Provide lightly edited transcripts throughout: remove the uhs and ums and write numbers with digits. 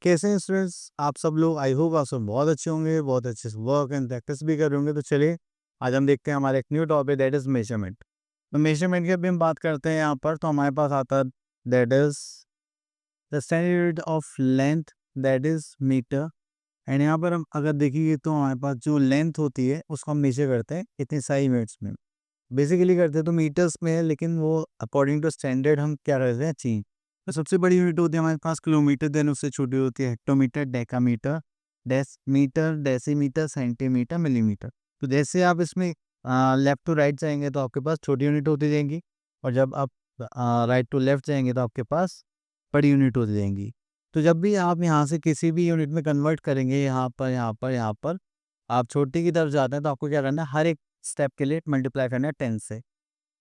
कैसे हैं स्टूडेंट्स आप सब लोग? आई होप आप सब बहुत अच्छे होंगे, बहुत अच्छे से वर्क एंड प्रैक्टिस भी कर रहे होंगे। तो चलिए आज हम देखते हैं हमारा एक new topic that is measurement. तो मेजरमेंट की अभी हम बात करते हैं यहाँ पर, तो हमारे पास आता है that is the standard of length that is metre. And यहाँ पर हम अगर देखेंगे तो हमारे पास जो लेंथ होती है उसको हम मेजर करते हैं इतनी सारी यूनिट्स में। बेसिकली करते हैं तो मीटर्स में है, लेकिन वो अकॉर्डिंग टू स्टैंडर्ड हम क्या करते हैं, चेंज। तो सबसे बड़ी यूनिट होती है हमारे पास किलोमीटर, देन उससे छोटी होती है hectometre, decametre, decimetre, decimetre, centimetre, millimetre. तो जैसे आप इसमें लेफ्ट टू राइट जाएंगे तो आपके पास छोटी यूनिट होती जाएंगी, और जब आप राइट टू लेफ्ट जाएंगे तो आपके पास बड़ी यूनिट होती जाएंगी। तो जब भी आप यहाँ से किसी भी यूनिट में कन्वर्ट करेंगे, यहाँ पर आप छोटी की तरफ जाते हैं तो आपको क्या करना है, हर एक स्टेप के लिए मल्टीप्लाई करना है 10 से।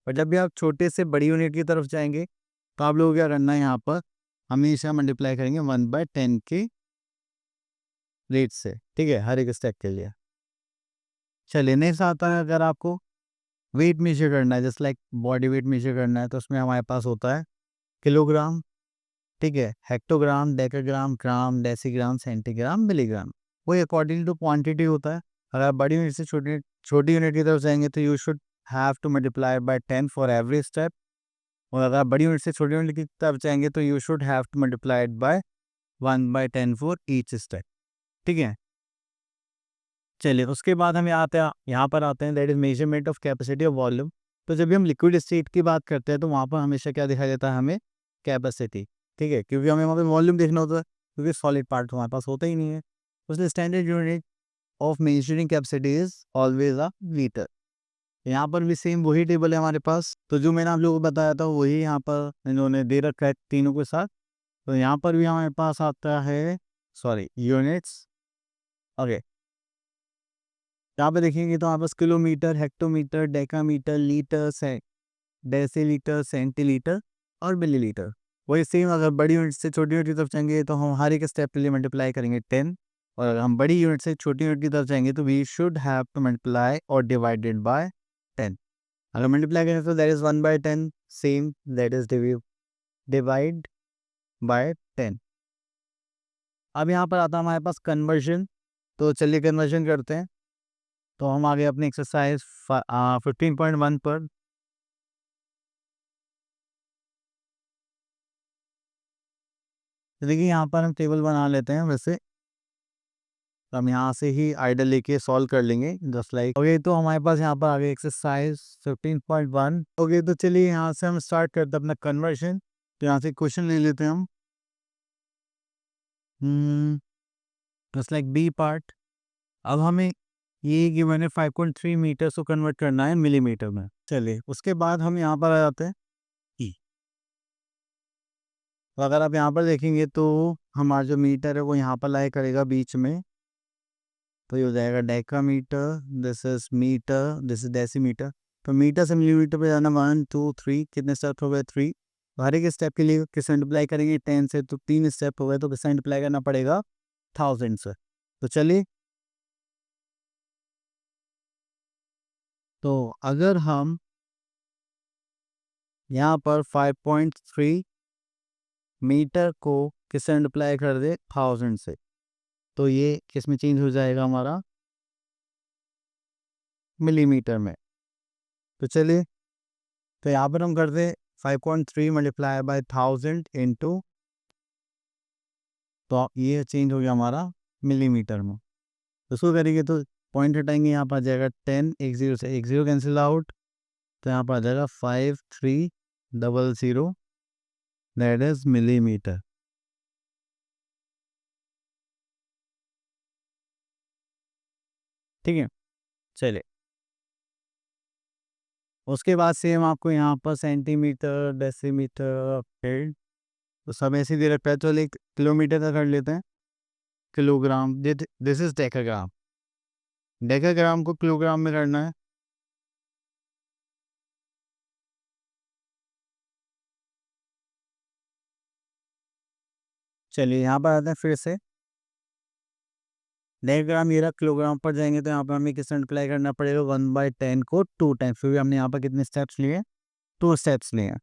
और जब भी आप छोटे से बड़ी यूनिट की तरफ जाएंगे तो आप लोगों को क्या करना है, यहाँ पर हमेशा मल्टीप्लाई करेंगे 1/10 के रेट से, ठीक है, हर एक स्टेप के लिए। चलिए नेक्स्ट आता है, अगर आपको वेट मेजर करना है, just like body weight measure करना है, तो उसमें हमारे पास होता है किलोग्राम, ठीक है, हेक्टोग्राम, डेकाग्राम, ग्राम, डेसीग्राम, सेंटीग्राम, मिलीग्राम। वही अकॉर्डिंग टू क्वांटिटी होता है। अगर आप बड़ी यूनिट से छोटी छोटी यूनिट की तरफ जाएंगे तो you should have to multiply by 10 for every step. और अगर आप बड़ी यूनिट से छोटी यूनिट की तरफ जाएंगे तो you should have to multiply it by 1/10 for each step, ठीक है। चलिए उसके बाद हम यहाँ पर आते हैं that is measurement of capacity of volume. तो जब भी हम लिक्विड स्टेट की बात करते हैं तो वहाँ पर हमेशा क्या दिखाई देता है, हमें कैपेसिटी, ठीक है, क्योंकि हमें वहाँ पे वॉल्यूम देखना होता है, क्योंकि सॉलिड पार्ट हमारे पास होता ही नहीं है। उसने standard unit of measuring capacity is always a litre. यहाँ पर भी सेम वही टेबल है हमारे पास, तो जो मैंने आप लोगों को बताया था वही यहाँ पर इन्होंने दे रखा है तीनों के साथ। तो यहाँ पर भी हमारे पास आता है, सॉरी, यूनिट्स। ओके, यहाँ पे देखेंगे तो हमारे पास kilometre, hectometre, decametre, litre, decilitre, centilitre और मिलीलीटर। वही सेम, अगर बड़ी यूनिट से छोटी यूनिट की तरफ जाएंगे तो हम हर एक स्टेप के लिए मल्टीप्लाई करेंगे 10। और अगर हम बड़ी यूनिट से छोटी यूनिट की तरफ जाएंगे तो we should have to multiply और डिवाइडेड बाय 10। अगर मल्टीप्लाई करें तो that is 1/10, same that is divide by 10। अब यहाँ पर आता है हमारे पास कन्वर्जन। तो चलिए कन्वर्जन करते हैं। तो हम आगे अपनी एक्सरसाइज 15.1 पर। तो देखिए यहाँ पर हम टेबल बना लेते हैं वैसे, तो हम यहाँ से ही आइडल लेके सॉल्व कर लेंगे जस्ट लाइक। ओके, तो हमारे पास यहाँ पर आगे एक्सरसाइज 15.1। ओके, तो चलिए यहाँ से हम स्टार्ट करते हैं अपना कन्वर्जन। तो यहाँ से क्वेश्चन ले लेते हैं हम, जस्ट लाइक बी पार्ट। अब हमें ये गिवन है 5.3 मीटर को कन्वर्ट करना है मिलीमीटर में। चलिए उसके बाद हम यहाँ पर आ जाते हैं ई। तो अगर आप यहाँ पर देखेंगे तो हमारा जो मीटर है वो यहाँ पर लाई करेगा बीच में। तो ये हो जाएगा decametre, this is metre, this is decimetre. तो मीटर से मिलीमीटर पे जाना 1 2 3, कितने स्टेप हो गए 3। तो हर एक स्टेप के लिए किस मल्टीप्लाई करेंगे 10 से, तो 3 स्टेप हो गए, तो किस मल्टीप्लाई करना पड़ेगा 1000 से। तो चलिए, तो अगर हम यहाँ पर 5.3 मीटर को किस मल्टीप्लाई कर दे 1000 से, तो ये किस में चेंज हो जाएगा हमारा, मिलीमीटर में। तो चलिए, तो यहाँ पर हम कर दे 5.3 मल्टीप्लाई बाय 1000 इंटू, तो ये चेंज हो गया हमारा मिलीमीटर में। तो इसको करेंगे तो पॉइंट हटाएंगे, यहाँ पर आ जाएगा 10, एक जीरो से एक जीरो कैंसिल आउट, तो यहाँ पर आ जाएगा 5300, दैट इज मिलीमीटर। ठीक है, चलिए उसके बाद सेम आपको यहाँ पर सेंटीमीटर, डेसीमीटर, फीट, तो सब ऐसे दे रखा है। तो एक किलोमीटर का कर लेते हैं, kilogram, this is decagram. Decagram को किलोग्राम में करना है। चलिए यहाँ पर आते हैं फिर से, डेकाग्राम ये रहा, किलोग्राम पर जाएंगे तो यहाँ पर हमें किस मल्टीप्लाई करना पड़ेगा 1/10 को 2 टाइम्स। फिर भी हमने यहाँ पर कितने स्टेप्स लिए, 2 स्टेप्स लिए हैं।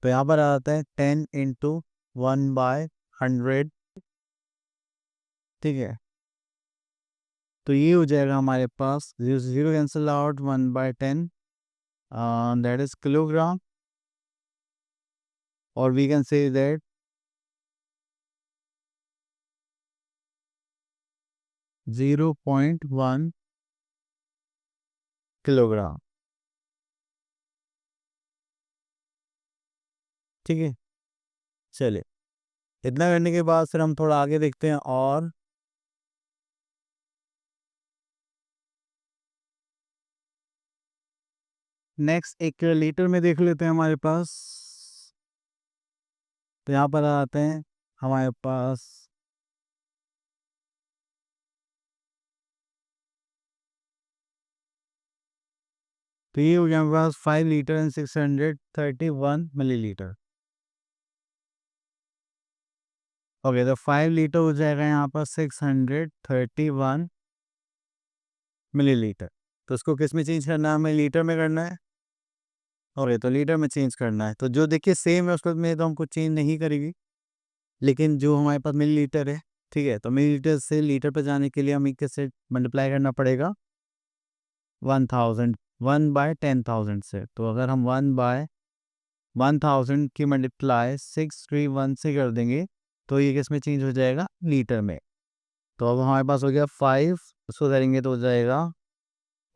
तो यहाँ पर आता है 10 इंटू 1/100, ठीक है। तो ये हो जाएगा हमारे पास 0 cancel out, 1/10, that is kilogram, और we can say that 0.1 kilogram, ठीक है। चलिए, इतना करने के बाद फिर हम थोड़ा आगे देखते हैं, और नेक्स्ट एक लीटर में देख लेते हैं हमारे पास। तो यहाँ पर आते हैं हमारे पास, तो ये हो गया हमारे पास 5 लीटर एंड 631 मिलीलीटर। ओके, तो 5 लीटर हो जाएगा यहाँ पर 631 मिलीलीटर। तो उसको किस में चेंज करना है, हमें लीटर में करना है। ओके, तो लीटर में चेंज करना है, तो जो देखिए सेम है उसको में तो हमको चेंज नहीं करेगी, लेकिन जो हमारे पास मिलीलीटर है, ठीक है, तो मिलीलीटर से लीटर पर जाने के लिए हमें किससे मल्टीप्लाई करना पड़ेगा, 1000, 1/10,000 से। तो अगर हम 1/1000 की मल्टीप्लाई 631 से कर देंगे, तो ये किस में चेंज हो जाएगा, लीटर में। तो अब हमारे पास हो गया 5, उसको करेंगे तो हो जाएगा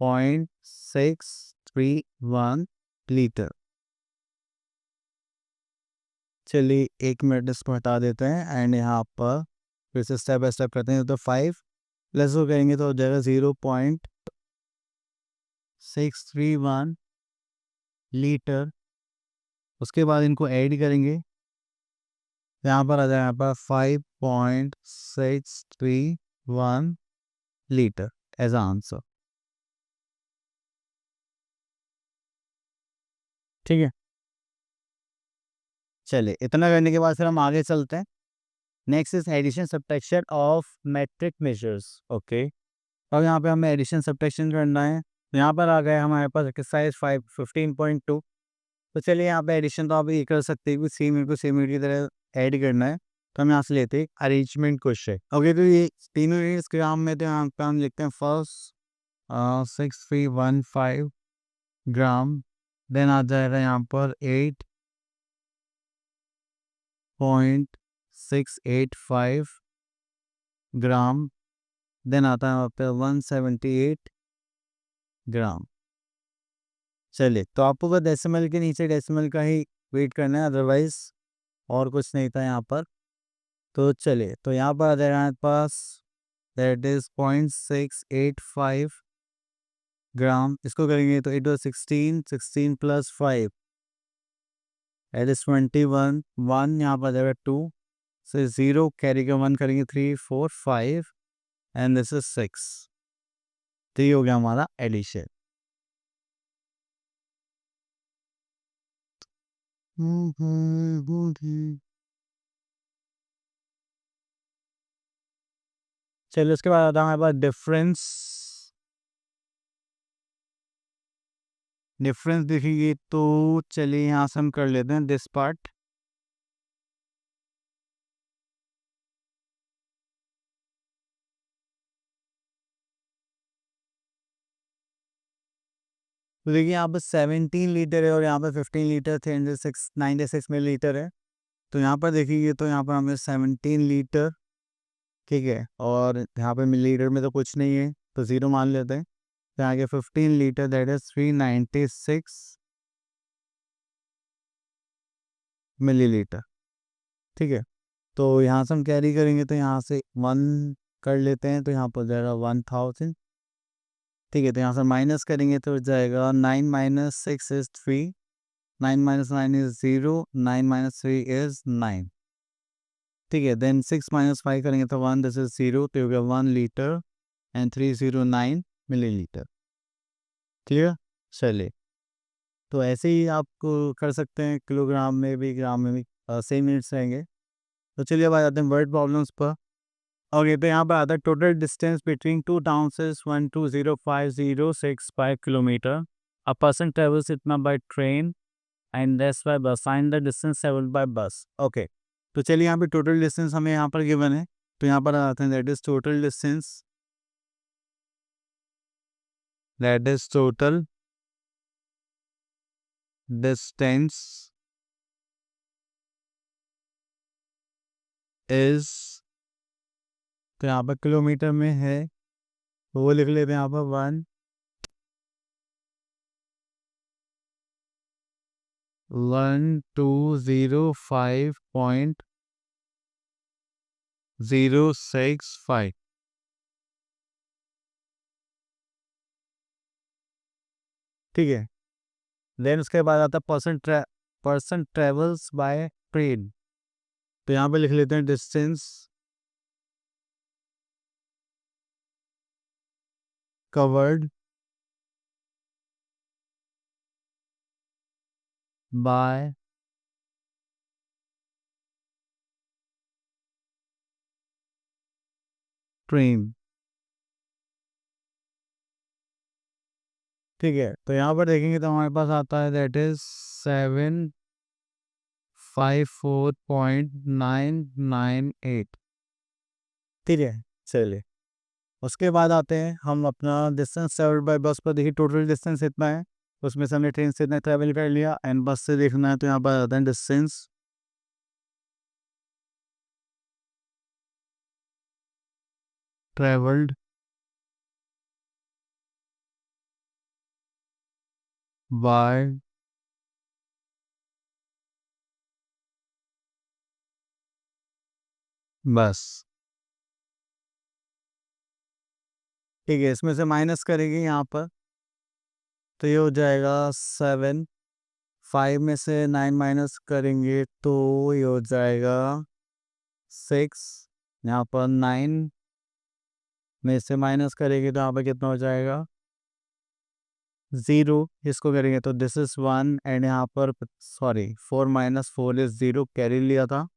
0.631 लीटर। चलिए 1 मिनट इसको हटा देते हैं, एंड यहाँ पर फिर से स्टेप बाय स्टेप करते हैं। तो 5 प्लस वो करेंगे तो हो जाएगा 0.631 लीटर। उसके बाद इनको ऐड करेंगे, यहाँ पर आ जाएगा यहाँ पर 5.631 लीटर एज आंसर, ठीक है। चलिए, इतना करने के बाद फिर हम आगे चलते हैं। Next is addition subtraction of metric measures. Okay, अब यहाँ पे हमें एडिशन सब्ट्रैक्शन करना है। तो यहाँ पर आ गया हमारे पास एक्सरसाइज 15.2। तो चलिए, यहाँ पे एडिशन तो आप ये कर सकते हैं कि सेम यूनिट को सेम यूनिट की तरह ऐड करना है। तो हम यहाँ से लेते हैं अरेंजमेंट क्वेश्चन। ओके, तो ये तीनों यूनिट्स ग्राम में, तो यहाँ पे हम लिखते हैं फर्स्ट 6315 ग्राम, देन आ जाएगा यहाँ पर 8.685 ग्राम, देन आता है वहाँ पे 178 ग्राम। चलिए, तो आपको बस डेसिमल के नीचे डेसिमल का ही वेट करना है, अदरवाइज और कुछ नहीं था यहाँ पर। तो चलिए, तो यहाँ पर आ जाएगा हमारे पास दैट इज 0.685 ग्राम। इसको करेंगे तो it was 16 plus 5 that is 21, 1 यहाँ पर आ जाएगा 2 से 0 कैरी का 1 करेंगे 3 4 5 एंड दिस इज 6। तो ये हो गया हमारा एडिशन। चलिए, उसके बाद आता है हमारे पास डिफरेंस। डिफरेंस देखेंगे तो चलिए यहाँ से हम कर लेते हैं दिस पार्ट। तो देखिए, यहाँ पर 17 लीटर है और यहाँ पर 15 लीटर 396 मिलीलीटर है। तो यहाँ पर देखिए, तो यहाँ पर हमें 17 लीटर, ठीक है, और यहाँ पे मिलीलीटर में तो कुछ नहीं है, तो 0 मान लेते हैं। तो आगे 15 लीटर दैट इज 396 मिलीलीटर, ठीक है। तो यहाँ से हम कैरी करेंगे तो यहाँ से 1 कर लेते हैं, तो यहाँ पर जाएगा 1000, ठीक है। तो यहाँ से माइनस करेंगे तो जाएगा 9 minus 6 is 3, 9 minus 9 is 0, 9 minus 3 is 9, ठीक है। देन 6 माइनस 5 करेंगे तो 1, दिस इज 0, तो हो गया 1 लीटर एंड 309 मिलीलीटर, क्लियर। चलिए, तो ऐसे ही आपको कर सकते हैं, किलोग्राम में भी ग्राम में भी सेम यूनिट्स रहेंगे। तो चलिए, अब आ जाते हैं वर्ड प्रॉब्लम्स पर। ओके, तो यहाँ पर आता है total distance between two towns is 1205065 kilometre. A person travels इतना by train and that's by bus, find the distance travelled by bus. Okay, तो चलिए यहाँ पे टोटल डिस्टेंस हमें यहाँ पर गिवन है, तो यहाँ पर आते हैं that is total distance, that is total distance is, तो यहाँ पर किलोमीटर में है, तो वो लिख लेते हैं यहाँ पर 1205.065। ठीक है, देन उसके बाद आता है पर्सन ट्रेवल्स बाय ट्रेन, तो यहाँ पे लिख लेते हैं डिस्टेंस कवर्ड बाय ट्रेन। ठीक है, तो यहाँ पर देखेंगे तो हमारे पास आता है दैट इज 754.998। ठीक है, चलिए उसके बाद आते हैं हम अपना डिस्टेंस ट्रेवल्ड बाय बस पर। देखिए टोटल डिस्टेंस इतना है, उसमें से हमने ट्रेन से इतना ट्रैवल कर लिया, एंड बस से देखना है तो यहाँ पर आता है डिस्टेंस ट्रेवल्ड बाय बस। ठीक है, इसमें से माइनस करेंगे यहाँ पर, तो ये हो जाएगा 7, 5 में से 9 माइनस करेंगे तो ये हो जाएगा 6, यहाँ पर 9 में से माइनस करेंगे तो यहाँ पर कितना हो जाएगा 0, इसको करेंगे तो दिस इज 1, एंड यहाँ पर सॉरी 4 माइनस 4 इज 0, कैरी लिया था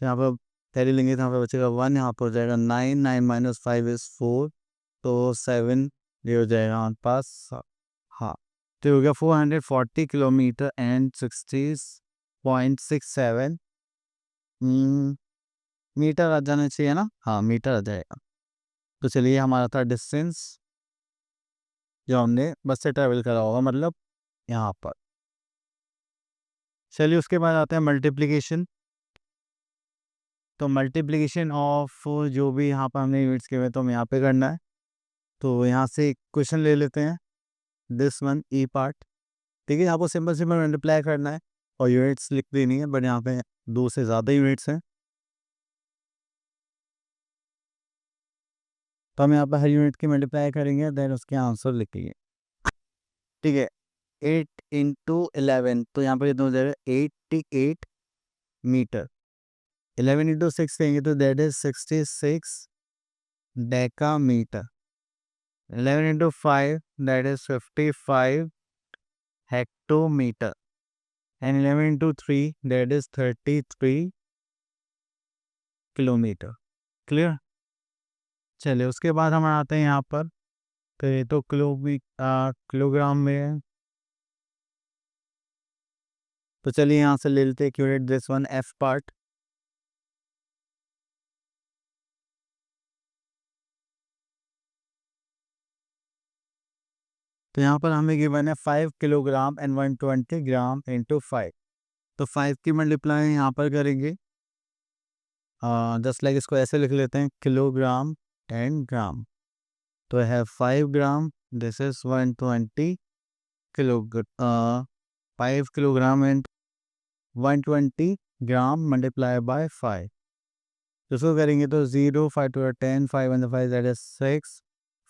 तो यहाँ पर कैरी लेंगे तो यहाँ पर बचेगा 1, यहाँ पर हो जाएगा 9, 9 माइनस 5 इज 4, तो 7 ये हो जाएगा हमारे पास। हाँ, तो ये हो गया 440 किलोमीटर एंड 60.67 मीटर आ जाना चाहिए ना, हाँ मीटर आ जाएगा। तो चलिए हमारा था डिस्टेंस जो हमने बस से ट्रैवल करा होगा, मतलब यहाँ पर। चलिए उसके बाद आते हैं मल्टीप्लिकेशन, तो मल्टीप्लिकेशन ऑफ जो भी यहाँ पर हमने यूनिट्स के हुए तो हमें यहाँ पे करना है, तो यहाँ से क्वेश्चन ले लेते हैं, दिस वन ई पार्ट। ठीक है, आपको सिंपल सिंपल मल्टीप्लाई करना है और यूनिट्स लिख देनी है, बट यहाँ पे 2 से ज़्यादा यूनिट्स हैं, तो हम यहाँ पर हर यूनिट की मल्टीप्लाई करेंगे, देन उसके आंसर लिखेंगे। ठीक है, 8 इंटू 11, तो यहाँ पर कितना हो जाएगा 88 मीटर। 11 इंटू 6 कहेंगे तो that is 66 decametre. 11 into 5 that is 55 hectometre, and 11 into 3 that is 33 kilometre. Clear. चलिए उसके बाद हम आते हैं यहाँ पर, तो ये तो किलोग्राम में है, तो चलिए यहाँ से ले लेते हैं unit this one F part. तो यहाँ पर हमें गिवन है 5 किलोग्राम एंड 120 ग्राम इंटू 5, तो 5 की मल्टीप्लाई यहाँ पर करेंगे, जस्ट लाइक इसको ऐसे लिख लेते हैं किलोग्राम एंड ग्राम, तो है 5 gram, this is 120 kilogram, 5 kilogram and 120 gram multiply by 5, तो इसको करेंगे तो 0, 5 टू 10, 5 वन 5 दैट इज 6,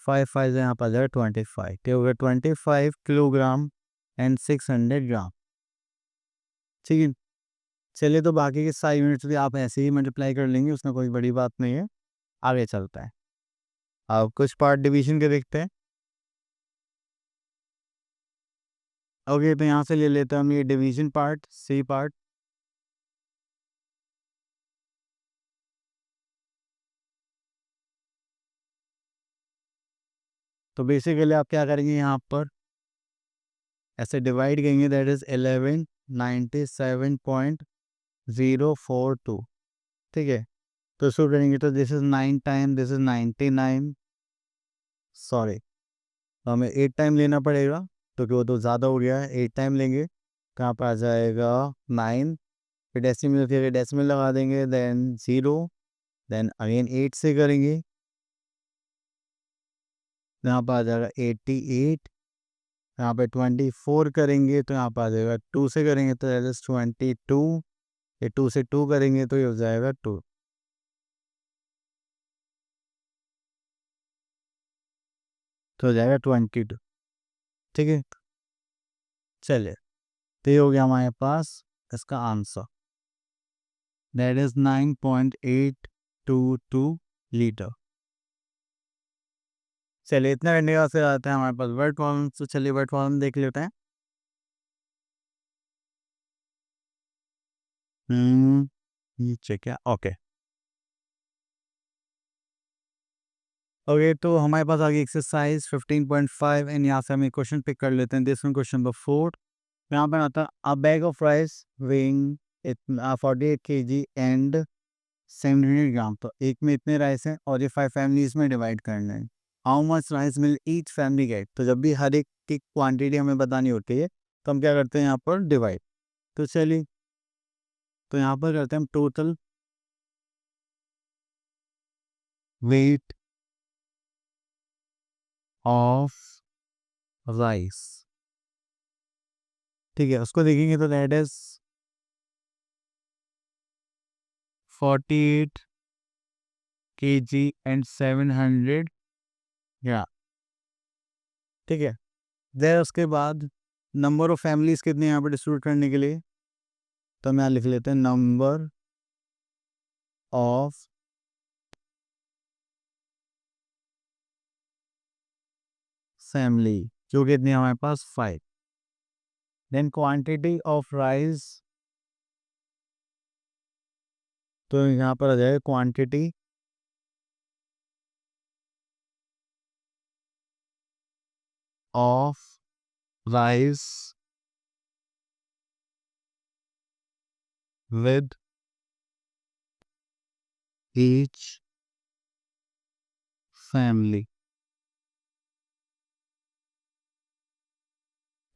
5 5 यहाँ पर जाए 25, तो हो गया 25 किलोग्राम एंड 600 ग्राम। ठीक है, चलिए तो बाकी के सारे यूनिट्स भी आप ऐसे ही मल्टीप्लाई कर लेंगे, उसमें कोई बड़ी बात नहीं है। आगे चलता है, अब कुछ पार्ट डिवीजन के देखते हैं। ओके, तो यहाँ से ले लेते हैं हम ये डिवीजन पार्ट, सी पार्ट। तो बेसिकली आप क्या करेंगे, यहाँ पर ऐसे डिवाइड करेंगे, दैट इज 11 97.042, ठीक है। तो इसको करेंगे तो this is 9 time, this is 99, sorry, तो हमें 8 टाइम लेना पड़ेगा क्योंकि वो तो ज़्यादा हो गया है। 8 टाइम लेंगे तो यहाँ पर आ जाएगा 9, फिर डेसिमल लगा देंगे, देन 0, देन अगेन 8 से करेंगे, यहाँ पर आ जाएगा 88, यहाँ पे 24 करेंगे तो यहाँ पर आ जाएगा 2 से करेंगे तो दैट इज 22, ये 2 से 2 करेंगे तो ये हो जाएगा 2, तो हो जाएगा 22, ठीक है। चलिए, तो ये हो गया हमारे पास इसका आंसर, दैट इज 9.822 लीटर। चलिए, इतना करने के बाद फिर आते हैं हमारे पास वर्ड प्रॉब्लम। तो चलिए वर्ड प्रॉब्लम देख लेते हैं। ये चेक है, ओके। ओके, तो हमारे पास आ गई एक्सरसाइज 15.5 एंड यहाँ से हम एक क्वेश्चन पिक कर लेते हैं। दिस वन क्वेश्चन नंबर 4, यहाँ पर आता है अ bag of rice weighing 48 kg and 700 ग्राम। तो एक में इतने राइस हैं और ये 5 फैमिलीज में डिवाइड करना है। How much rice will each family get. तो जब भी हर एक की क्वांटिटी हमें बतानी होती है तो हम क्या करते हैं यहाँ पर डिवाइड। तो चलिए, तो यहाँ पर करते हैं हम टोटल वेट ऑफ राइस, ठीक है। उसको देखेंगे तो दैट इज 48 kg एंड 700 ग्राम, ठीक है। देन उसके बाद नंबर ऑफ फैमिलीज कितने यहाँ पर डिस्ट्रीब्यूट करने के लिए, तो हम यहाँ लिख लेते हैं नंबर ऑफ फैमिली, जो कितनी है हमारे पास 5। देन क्वांटिटी ऑफ राइस, तो यहाँ पर आ जाएगा quantity of rice with each family.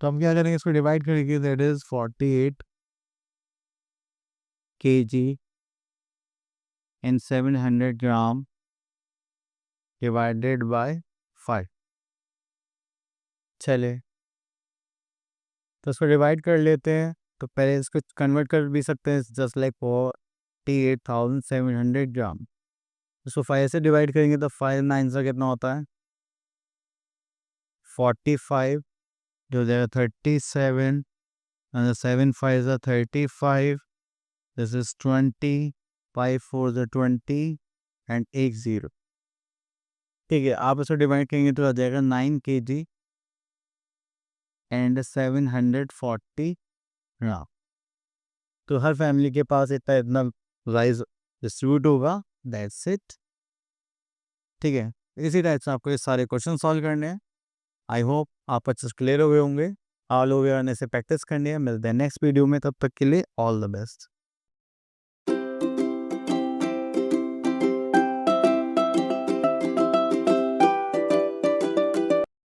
तो हम क्या करेंगे, इसको डिवाइड करेंगे, that is 48 kg and 700 gram divided by 5। चले, तो इसको डिवाइड कर लेते हैं। तो पहले इसको कन्वर्ट कर भी सकते हैं, जस्ट लाइक 48,700 ग्राम। इसको 5 से डिवाइड करेंगे तो 5 9 से कितना होता है 45, जो हो जाएगा 37, and the 7 5s are 35, this is 20, 5 4s are 20 and 1 0, ठीक है। आप इसको डिवाइड करेंगे तो आ जाएगा 9 kg एंड 740 ग्राम। तो हर फैमिली के पास इतना इतना राइस डिस्ट्रीब्यूट होगा, दैट्स इट, ठीक है। इसी टाइप से आपको ये सारे क्वेश्चन सॉल्व करने हैं। आई होप आप अच्छे से क्लियर हो गए होंगे। ऑल ओवर आने से प्रैक्टिस करनी है। मिलते हैं नेक्स्ट वीडियो में, तब तक के लिए ऑल द बेस्ट।